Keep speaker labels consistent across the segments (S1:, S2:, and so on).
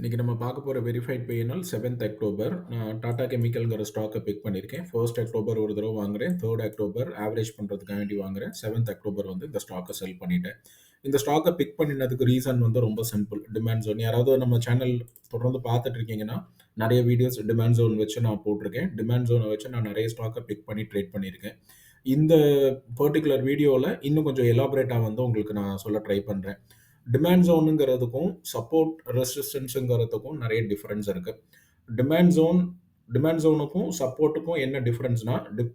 S1: இன்னைக்கு நம்ம பார்க்க போற வெரிஃபைட் பி&எல் 7th அக்டோபர். நான் டாடா கெமிக்கல்ங்கிற ஸ்டாக்க பிக் பண்ணியிருக்கேன். 1 அக்டோபர் ஒரு தடவ வாங்குறேன். 3 அக்டோபர் ஆவரேஜ் பண்றதுக்காக வேண்டி வாங்குறேன். 7th அக்டோபர் வந்து இந்த ஸ்டாக்க செல் பண்ணிட்டேன். இந்த ஸ்டாக்க பிக் பண்ணினதுக்கு ரீசன் வந்து ரொம்ப சிம்பிள். Demand zone. யாராவது நம்ம சேனல் தொடர்ந்து பார்த்துட்டு இருக்கீங்கன்னா, நெறைய வீடியோஸ் டிமாண்ட் ஜோன் வச்சு நான் போட்டிருக்கேன். டிமாண்ட் ஜோன வச்சு நான் நெறைய ஸ்டாக்க பிக் பண்ணி ட்ரேட் பண்ணியிருக்கேன். இந்த பர்ட்டிகுலர் வீடியோல இன்னும் கொஞ்சம் எலாபரேட்டா வந்து உங்களுக்கு நான் சொல்ல ட்ரை பண்றேன். டிமாண்ட் ஜோனுங்கிறதுக்கும், சப்போர்ட் ரெசிஸ்டன்ஸ்ங்கிறதுக்கும் நெறைய டிஃபரன்ஸ் இருக்கு. டிமாண்ட் ஜோன் டிமாண்ட் ஜோனுக்கும், சப்போர்ட்டுக்கும் என்ன டிஃபரன்ஸ்னா,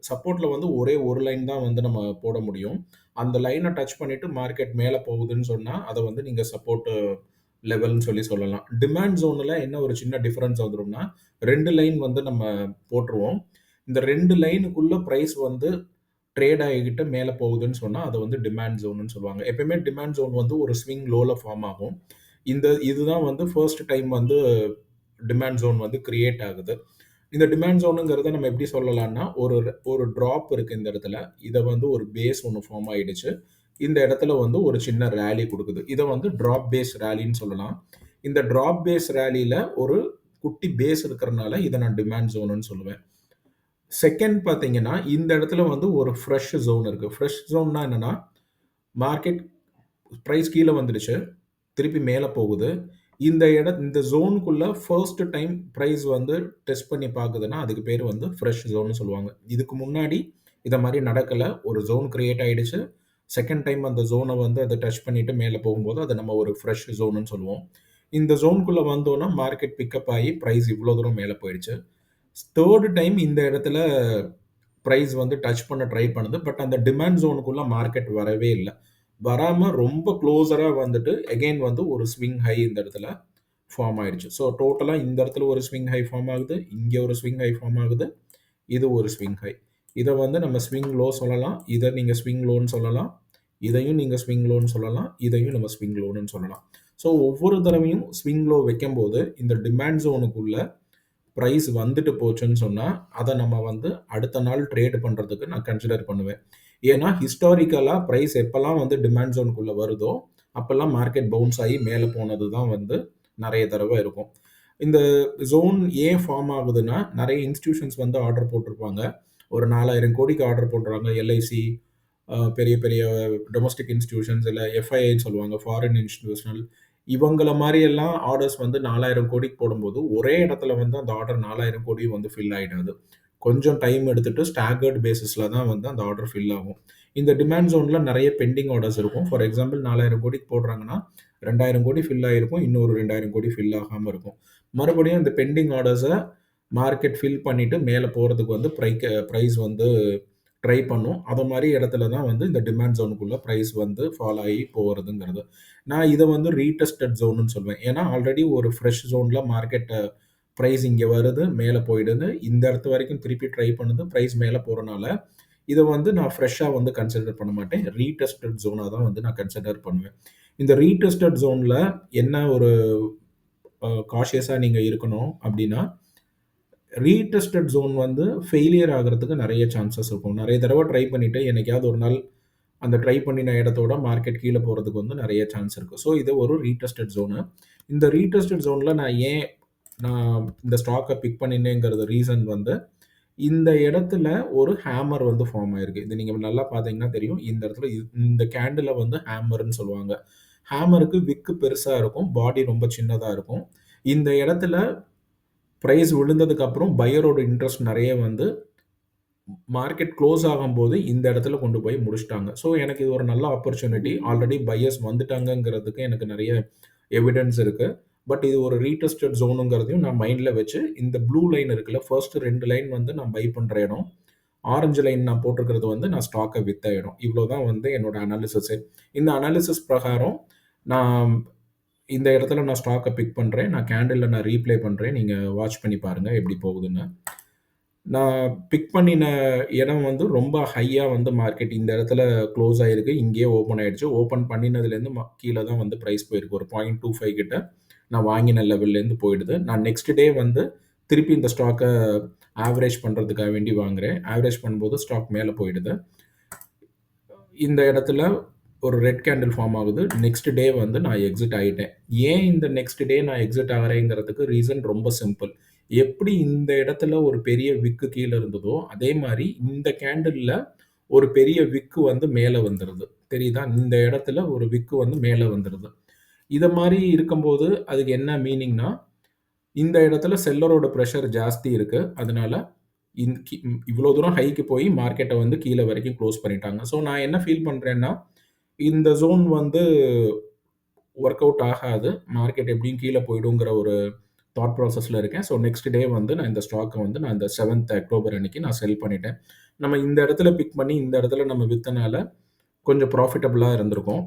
S1: சப்போர்ட்ல வந்து ஒரே ஒரு லைன் தான் வந்து நம்ம போட முடியும். அந்த லைன டச் பண்ணிட்டு மார்க்கெட் மேல போகுதுன்னு சொன்னா, அத வந்து நீங்க சப்போர்ட் லெவல்ன்னு சொல்லலாம். டிமாண்ட் ஜோன்ல என்ன ஒரு சின்ன டிஃபரன்ஸ் வந்துரும்னா, 2 லைன் வந்து நம்ம போட்டுருவோம். இந்த 2 லைனுக்குள்ள பிரைஸ் வந்து ட்ரேட் ஆகிக்கிட்டு மேல போகுதுன்னு சொன்னா, அத வந்து டிமாண்ட் ஜோன்ன்னு சொல்லுவாங்க. எப்பயுமே டிமாண்ட் ஜோன் வந்து ஒரு ஸ்விங் லோல ஃபார்ம் ஆகும். இதுதான் வந்து ஃபர்ஸ்ட் டைம் வந்து டிமாண்ட் ஜோன் வந்து கிரியேட் ஆகுது. இந்த டிமாண்ட் ஜோனுங்கிறத நம்ம எப்படி சொல்லலாம்னா, ஒரு டிராப் இருக்கு இந்த இடத்துல. இத வந்து ஒரு பேஸ் ஒண்ணு ஃபார்ம் ஆயிடுச்சு. இந்த இடத்துல வந்து ஒரு சின்ன ராலி குடுக்குது. இத வந்து டிராப் பேஸ் ராலின்னு சொல்லலாம். இந்த டிராப் பேஸ் ராலில ஒரு குட்டி பேஸ் இருக்கிறனால, இத நான் டிமாண்ட் ஜோனுன்னு சொல்லுவேன். செகண்ட் பார்த்தீங்கன்னா, இந்த இடத்துல வந்து ஒரு ஃப்ரெஷ் ஜோன் இருக்கு. ஃப்ரெஷ் ஜோன்னா என்னன்னா, மார்க்கெட் பிரைஸ் கீழ வந்துடுச்சு. திருப்பி மேல போகுது. இந்த ஜோனுக்குள்ள ஃபர்ஸ்ட் டைம் பிரைஸ் வந்து டெஸ்ட் பண்ணி பாக்குதுன்னா, அதுக்கு பேரு வந்து ஃப்ரெஷ் ஜோன்னு சொல்லுவாங்க. இதுக்கு முன்னாடி இத மாரி நடக்கல. ஒரு ஜோன் கிரியேட் ஆயிடுச்சு. செகண்ட் டைம் அந்த ஜோன வந்து அத டச் பண்ணிட்டு மேல போகும்போது, அத நம்ம ஒரு ஃப்ரெஷ் ஜோனுன்னு சொல்லுவோம். இந்த ஜோனுக்குள்ள வந்தோம்னா, மார்க்கெட் பிக்கப் ஆயி பிரைஸ் இவ்ளோ தூரம் மேல போயிடுச்சு. தேர்ட் டைம் இந்த இடத்துல பிரைஸ் வந்து டச் பண்ண ட்ரை பண்ணுது. பட் அந்த டிமாண்ட் ஜோனுக்குள்ள மார்க்கெட் வரவே இல்ல. வராம ரொம்ப க்ளோஸரா வந்துட்டு அகைன் வந்து ஒரு ஸ்விங் ஹை இந்த இடத்துல ஃபார்ம் ஆயிடுச்சு. ஸோ டோட்டலா இந்த இடத்துல ஒரு ஸ்விங் ஹை ஃபார்ம் ஆகுது. இங்க ஒரு ஸ்விங் ஹை ஃபார்ம் ஆகுது. இது ஒரு ஸ்விங் ஹை. இத வந்து நம்ம ஸ்விங் லோ சொல்லலாம். இத நீங்க ஸ்விங் லோன்னு சொல்லலாம். இதையும் நீங்க ஸ்விங் லோன்னு சொல்லலாம். இதையும் நம்ம ஸ்விங் லோன்னு சொல்லலாம். ஸோ ஒவ்வொரு தடவையும் ஸ்விங் லோ வைக்கும்போது இந்த டிமாண்ட் ஜோனுக்குள்ள பிரைஸ் வந்துட்டு போச்சுன்னு சொன்னா, அத நம்ம வந்து அடுத்த நாள் ட்ரேட் பண்றதுக்கு நான் கன்சிடர் பண்ணுவேன். ஏன்னா, ஹிஸ்டாரிக்கலா பிரைஸ் எப்பலாம் வந்து டிமாண்ட் ஜோன்க்குள்ள வருதோ, அப்பல்லாம் மார்க்கெட் பவுன்ஸ் ஆயி மேல போனது தான் வந்து நெறைய தடவ இருக்கும். இந்த ஜோன் ஏன் ஃபார்ம் ஆகுதுன்னா, நெறைய இன்ஸ்டிடியூஷன்ஸ் வந்து ஆர்டர் போட்டிருப்பாங்க. ஒரு 4000 கோடிக்கு ஆர்டர் போடுறாங்க. எல்ஐசி, பெரிய பெரிய டொமஸ்டிக் இன்ஸ்டிடியூஷன்ஸ் இல்ல எஃப்ஐஐன்னு சொல்லுவாங்க. ஃபாரின் இன்ஸ்டிடியூஷனல் இவங்கள மாரி எல்லாம் ஆர்டர்ஸ் வந்து 4000 கோடிக்கு போடும்போது, ஒரே இடத்துல வந்து அந்த ஆர்டர் 4000 கோடியும் வந்து ஃபில் ஆயிடாது. கொஞ்சம் டைம் எடுத்துட்டு ஸ்டாகர்ட் பேசிஸ்ல தான் வந்து அந்த ஆர்டர் ஃபில் ஆகும். இந்த டிமாண்ட் ஜோன்ல நெறைய பெண்டிங் ஆர்டர்ஸ் இருக்கும். ஃபார் எக்ஸாம்பிள் 4000 கோடிக்கு போடுறாங்கன்னா, 2000 கோடி ஃபில் ஆயிருக்கும். இன்னொரு 2000 கோடி ஃபில் ஆகாம இருக்கும். மறுபடியும் இந்த பெண்டிங் ஆர்டர்ஸ மார்க்கெட் ஃபில் பண்ணிட்டு மேல போறதுக்கு வந்து பிரைஸ் வந்து ட்ரை பண்ணும். அது மாரி இடத்துல தான் வந்து இந்த டிமாண்ட் ஜோனுக்குள்ள பிரைஸ் வந்து ஃபால் ஆயி போறதுங்கிறது. நான் இத வந்து ரீடெஸ்டட் ஜோன்ன்னு சொல்வேன். ஏன்னா, ஆல்ரெடி ஒரு ஃப்ரெஷ் ஜோன்ல மார்க்கெட் பிரைஸ் இங்க வருது, மேல போயிடுது. இந்த இடத்து வரைக்கும் திருப்பி ட்ரை பண்ணுது. பிரைஸ் மேல போறனால, இத வந்து நான் ஃப்ரெஷ்ஷா வந்து கன்சிடர் பண்ண மாட்டேன். ரீடெஸ்டட் ஜோனா தான் வந்து நான் கன்சிடர் பண்ணுவேன். இந்த ரீடெஸ்டட் ஜோன்ல என்ன ஒரு காஷியஸா நீங்க இருக்கணும் அப்டின்னா, ரீடெஸ்டட் ஜோன் வந்து ஃபெயிலியர் ஆகுறதுக்கு நெறைய சான்சஸ் இருக்கும். நெறைய தடவ ட்ரை பண்ணிட்டு என்னைக்காவது ஒரு நாள் அந்த ட்ரை பண்ணின இடத்தோட மார்க்கெட் கீழ போறதுக்கு வந்து நெறைய சான்ஸ் இருக்கு. ஸோ இது ஒரு ரீடெஸ்டட் ஜோனு. இந்த ரீடெஸ்டட் ஜோன்ல நான் இந்த ஸ்டாக்க பிக் பண்ணினேங்கிறது ரீசன் வந்து, இந்த இடத்துல ஒரு ஹேமர் வந்து ஃபார்ம் ஆயிருக்கு. இது நீங்க நல்லா பார்த்தீங்கன்னா தெரியும். இந்த இடத்துல இந்த கேண்டில வந்து ஹேமர்ன்னு சொல்லுவாங்க. ஹேமருக்கு விக்கு பெருசா இருக்கும். பாடி ரொம்ப சின்னதா இருக்கும். இந்த இடத்துல பிரைஸ் விழுந்ததுக்கு அப்புறம் பையரோட இன்ட்ரெஸ்ட் நெறைய வந்து மார்க்கெட் க்ளோஸ் ஆகும்போது இந்த இடத்துல கொண்டு போய் முடிச்சுட்டாங்க. ஸோ எனக்கு இது ஒரு நல்ல ஆப்பர்ச்சுனிட்டி. ஆல்ரெடி பையர்ஸ் வந்துட்டாங்கங்கிறதுக்கு எனக்கு நெறைய எவிடன்ஸ் இருக்கு. பட் இது ஒரு ரீடெஸ்டட் ஜோனுங்கிறதையும் நான் மைண்ட்ல வச்சு, இந்த ப்ளூ லைன் இருக்குல்ல, ஃபர்ஸ்ட் 2 லைன் வந்து நான் பை பண்ற இடம். ஆரஞ்சு லைன் நான் போட்டிருக்கிறது வந்து நான் ஸ்டாக்க வித்த இடம். இவ்ளோ தான் வந்து என்னோட அனாலிசிஸே. இந்த அனாலிசிஸ் பிரகாரம் நான் இந்த இடத்துல நான் ஸ்டாக்க பிக் பண்றேன். நான் கேண்டில்ல நான் ரீப்ளே பண்றேன். நீங்க வாட்ச் பண்ணி பாருங்க எப்படி போகுதுன்னு. நான் பிக் பண்ணின இடம் வந்து ரொம்ப ஹையா வந்து மார்க்கெட் இந்த இடத்துல க்ளோஸ் ஆயிருக்கு. இங்கேயே ஓப்பன் ஆயிடுச்சு. ஓப்பன் பண்ணினதுலேருந்து கீழ தான் வந்து பிரைஸ் போயிருக்கு. ஒரு 0.25 கிட்ட நான் வாங்கின லெவல்லேருந்து போயிடுது. நான் நெக்ஸ்ட் டே வந்து திருப்பி இந்த ஸ்டாக்க ஆவரேஜ் பண்றதுக்காக வேண்டி வாங்குறேன். ஆவரேஜ் பண்ணும்போது ஸ்டாக் மேல போயிடுது. இந்த இடத்துல ஒரு ரெட் கேண்டில் ஃபார்ம் ஆகுது. நெக்ஸ்ட் டே வந்து நான் எக்ஸிட் ஆயிட்டேன். ஏன் இந்த நெக்ஸ்ட் டே நான் எக்ஸிட் ஆகுறேங்கிறதுக்கு ரீசன் ரொம்ப சிம்பிள். எப்படி இந்த இடத்துல ஒரு பெரிய விக்கு கீழ இருந்ததோ, அதே மாரி இந்த கேண்டில்ல ஒரு பெரிய விக்கு வந்து மேல வந்துருது. தெரியுதா? இந்த இடத்துல ஒரு விக்கு வந்து மேல வந்துருது. இத மாரி இருக்கும்போது அதுக்கு என்ன மீனிங்னா, இந்த இடத்துல செல்லரோட பிரஷர் ஜாஸ்தி இருக்கு. அதனால இவ்ளோ தூரம் ஹைக்கு போய் மார்க்கெட்ட வந்து கீழ வரைக்கும் குளோஸ் பண்ணிட்டாங்க. ஸோ நான் என்ன ஃபீல் பண்றேன்னா, இந்த ஜோன் வந்து வொர்க் அவுட் ஆகாது. மார்க்கெட் எப்படியும் கீழ போயிடுங்கிற ஒரு தாட் ப்ராசஸ்ல இருக்கேன். ஸோ நெக்ஸ்ட் டே வந்து நான் இந்த ஸ்டாக்க வந்து நான் இந்த 7த் அக்டோபர் அன்னைக்கு நான் செல் பண்ணிட்டேன். நம்ம இந்த இடத்துல பிக் பண்ணி இந்த இடத்துல நம்ம வித்தனால கொஞ்சம் ப்ராஃபிட்டபிளா இருந்திருக்கும்.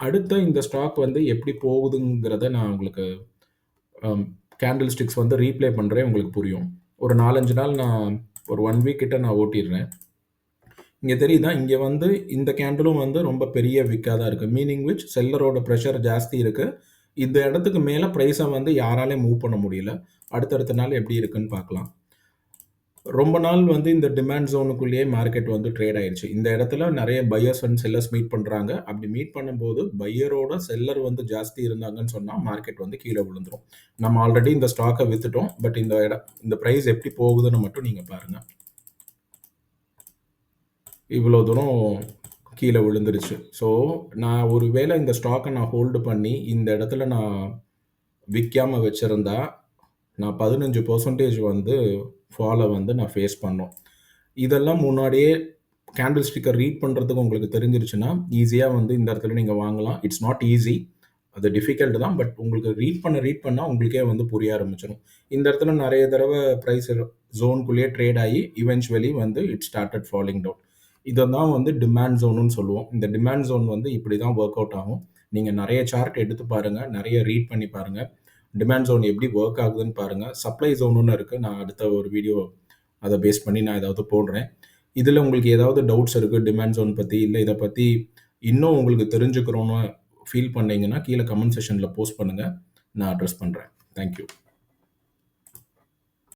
S1: அடுத்த இந்த ஸ்டாக் வந்து எப்படி போகுதுங்கிறத நான் உங்களுக்கு அம் கேண்டில் ஸ்டிக்ஸ் வந்து ரீப்ளே பண்றேன். உங்களுக்கு புரியும். ஒரு 4, 5 நாள் நான் ஒரு 1 வீக் கிட்ட நான் ஓட்டிர்றேன். இங்க தெரியுதா? இங்க வந்து இந்த கேண்டிலும் வந்து ரொம்ப பெரிய விக்கா தான் இருக்கு. மீனிங் விச் செல்லரோட பிரஷர் ஜாஸ்தி இருக்கு. இந்த இடத்துக்கு மேல பிரைஸ வந்து யாராலயும் மூவ் பண்ண முடியல. அடுத்தடுத்த நாள் எப்படி இருக்குன்னு பார்க்கலாம். ரொம்ப நாள் வந்து இந்த டிமாண்ட் ஜோனுக்குள்ளேயே மார்க்கெட் வந்து ட்ரேட் ஆயிருச்சு. இந்த இடத்துல நெறைய பையர்ஸ் அண்ட் செல்லர்ஸ் மீட் பண்றாங்க. அப்படி மீட் பண்ணும்போது பையரோட செல்லர் வந்து ஜாஸ்தி இருந்தாங்கன்னு சொன்னா மார்க்கெட் வந்து கீழ விழுந்துரும். நம்ம ஆல்ரெடி இந்த ஸ்டாக்க வித்துட்டோம். பட் இந்த பிரைஸ் எப்படி போகுதுன்னு மட்டும் நீங்க பாருங்க. இவ்வளோ தூரம் கீழ விழுந்துருச்சு. ஸோ, நான் ஒரு வேள இந்த ஸ்டாக்க நான் ஹோல்டு பண்ணி, இந்த இடத்துல நான் விக்காம வச்சிருந்தா, நான் 15% வந்து ஃபால வந்து நான் ஃபேஸ் பண்ணணும். இதெல்லாம் முன்னாடியே கேண்டில் ஸ்டிக்க ரீட் பண்றதுக்கு உங்களுக்கு தெரிஞ்சிருச்சுன்னா, ஈஸியா வந்து இந்த இடத்துல நீங்க வாங்கலாம். It's not easy. அது டிஃபிகல்ட் தான். பட் உங்களுக்கு ரீட் பண்ணா உங்களுக்கே வந்து புரிய ஆரம்பிச்சுரும். இந்த இடத்துல நெறைய தடவ பிரைஸ் ஜோன்குள்ளேயே ட்ரேட் ஆயி, இவென்ச்சுவலி வந்து இட் ஸ்டார்ட்டட் ஃபாலிங் டவுன். இததான் வந்து டிமாண்ட் ஜோனுன்னு சொல்லுவோம். இந்த டிமாண்ட் ஜோன் வந்து இப்படி தான் வொர்க் அவுட் ஆகும். நீங்க நெறைய சார்ட் எடுத்து பாருங்க. நெறைய ரீட் பண்ணி பாருங்க. டிமாண்ட் ஜோன் எப்படி வொர்க் ஆகுதுன்னு பாருங்க. சப்ளை ஜோனுன்னு இருக்கு. நான் அடுத்த ஒரு வீடியோ அத பேஸ் பண்ணி நான் ஏதாவது போடுறேன். இதுல உங்களுக்கு ஏதாவது டவுட்ஸ் இருக்கு டிமாண்ட் ஜோன் பத்தி, இல்ல இத பத்தி இன்னும் உங்களுக்கு தெரிஞ்சுக்கணும்னு ஃபீல் பண்ணீங்கன்னா, கீழ கமெண்ட் செக்ஷன்ல போஸ்ட் பண்ணுங்க. நான் அட்ரஸ் பண்றேன். Thank you.